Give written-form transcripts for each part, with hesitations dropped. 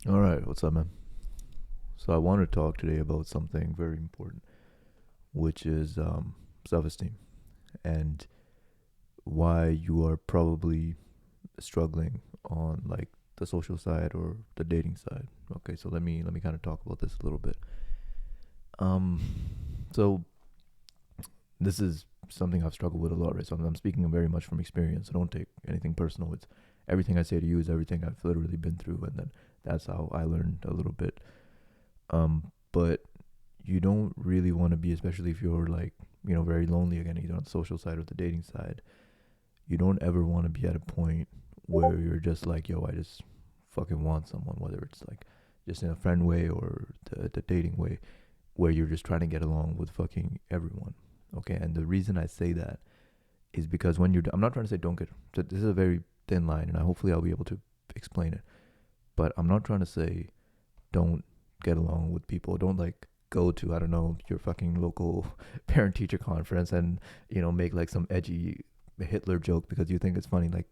All right, what's up, man? So I want to talk today about something very important, which is self-esteem and why you are probably struggling on like the social side or the dating side. Okay, so let me kind of talk about this a little bit. Um, so this is something I've struggled with a lot, right? So I'm speaking very much from experience. So don't take anything personal. It's everything I say to you is everything I've literally been through, and then that's how I learned a little bit. But you don't really want to be, especially if you're like, very lonely again, either on the social side or the dating side. You don't ever want to be at a point where you're just like, yo, I just fucking want someone, whether it's like just in a friend way or the dating way, where you're just trying to get along with fucking everyone. Okay. And the reason I say that is because when I'm not trying to say don't get, so this is a very thin line and hopefully I'll be able to explain it. But I'm not trying to say don't get along with people. Don't like go to, I don't know, your fucking local parent teacher conference and make like some edgy Hitler joke because you think it's funny. Like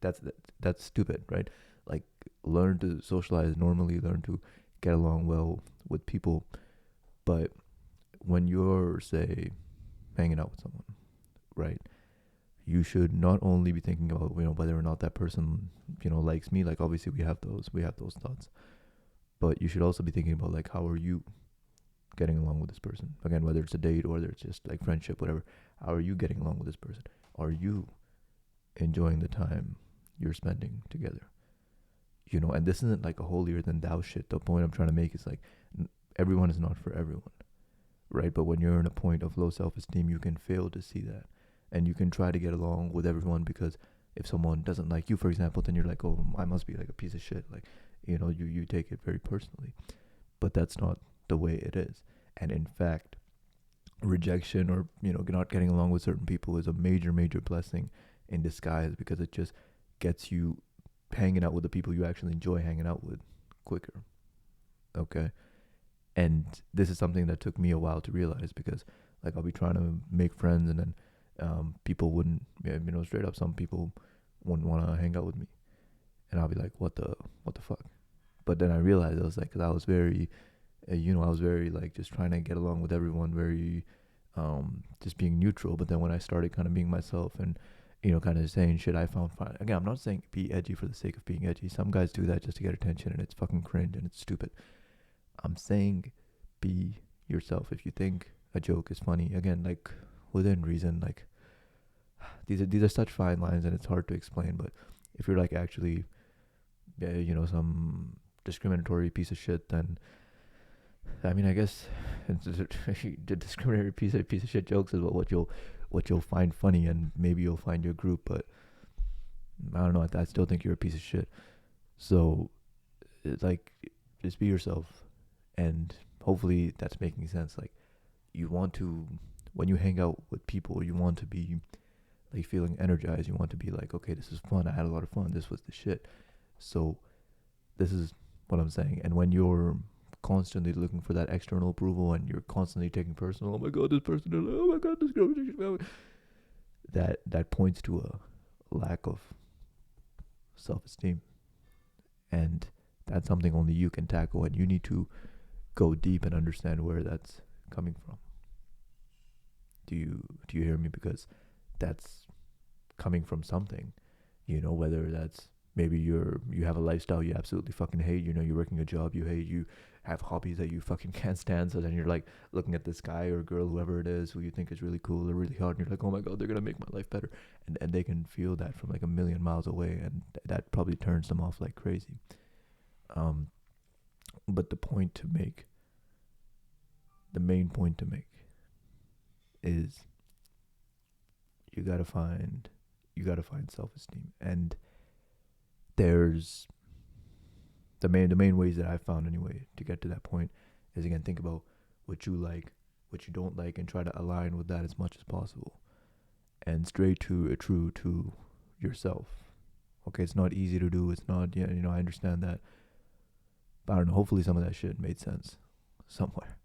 that's stupid, right? Like learn to socialize normally, learn to get along well with people. But when you're say hanging out with someone, right? You should not only be thinking about whether or not that person likes me. Like obviously we have those thoughts, but you should also be thinking about like how are you getting along with this person, again, whether it's a date or whether it's just like friendship, whatever. How are you getting along with this person? Are you enjoying the time you're spending together? And this isn't like a holier than thou shit. The point I'm trying to make is like everyone is not for everyone, right? But when you're in a point of low self-esteem, you can fail to see that, and you can try to get along with everyone because if someone doesn't like you, for example, then you're like, oh, I must be like a piece of shit. Like, you take it very personally, but that's not the way it is. And in fact, rejection or not getting along with certain people is a major blessing in disguise because it just gets you hanging out with the people you actually enjoy hanging out with quicker. Okay. And this is something that took me a while to realize because like I'll be trying to make friends and then people wouldn't, yeah, straight up some people wouldn't want to hang out with me, and I'll be like, what the fuck. But then I realized it was like, cause I was very I was very like just trying to get along with everyone, very just being neutral. But then when I started kind of being myself and kind of saying shit I found fine. Again, I'm not saying be edgy for the sake of being edgy. Some guys do that just to get attention, and it's fucking cringe and it's stupid. I'm saying be yourself. If you think a joke is funny, again, like within reason, like these are such fine lines, and it's hard to explain. But if you're like actually, yeah, some discriminatory piece of shit, then I mean, I guess the discriminatory piece of shit jokes is what you'll find funny, and maybe you'll find your group. But I don't know. I still think you're a piece of shit. So it's like, just be yourself, and hopefully that's making sense. Like you want to, when you hang out with people, you want to be like feeling energized. You want to be like, okay, this is fun. I had a lot of fun. This was the shit. So this is what I'm saying. And when you're constantly looking for that external approval and you're constantly taking personal, oh my god, this person, oh my god, this girl, that points to a lack of self-esteem, and that's something only you can tackle, and you need to go deep and understand where that's coming from. Do you hear me? Because that's coming from something, whether that's maybe you have a lifestyle you absolutely fucking hate, you're working a job you hate, you have hobbies that you fucking can't stand, so then you're like looking at this guy or girl, whoever it is, who you think is really cool or really hot, and you're like, oh my god, they're gonna make my life better, and they can feel that from like a million miles away, and that probably turns them off like crazy. um but the main point to make is you gotta find self-esteem. And there's the main ways that I found anyway to get to that point is, again, think about what you like, what you don't like, and try to align with that as much as possible, and straight to true to yourself. Okay, it's not easy to do. It's not, yeah, I understand that, but I don't know. Hopefully, some of that shit made sense somewhere.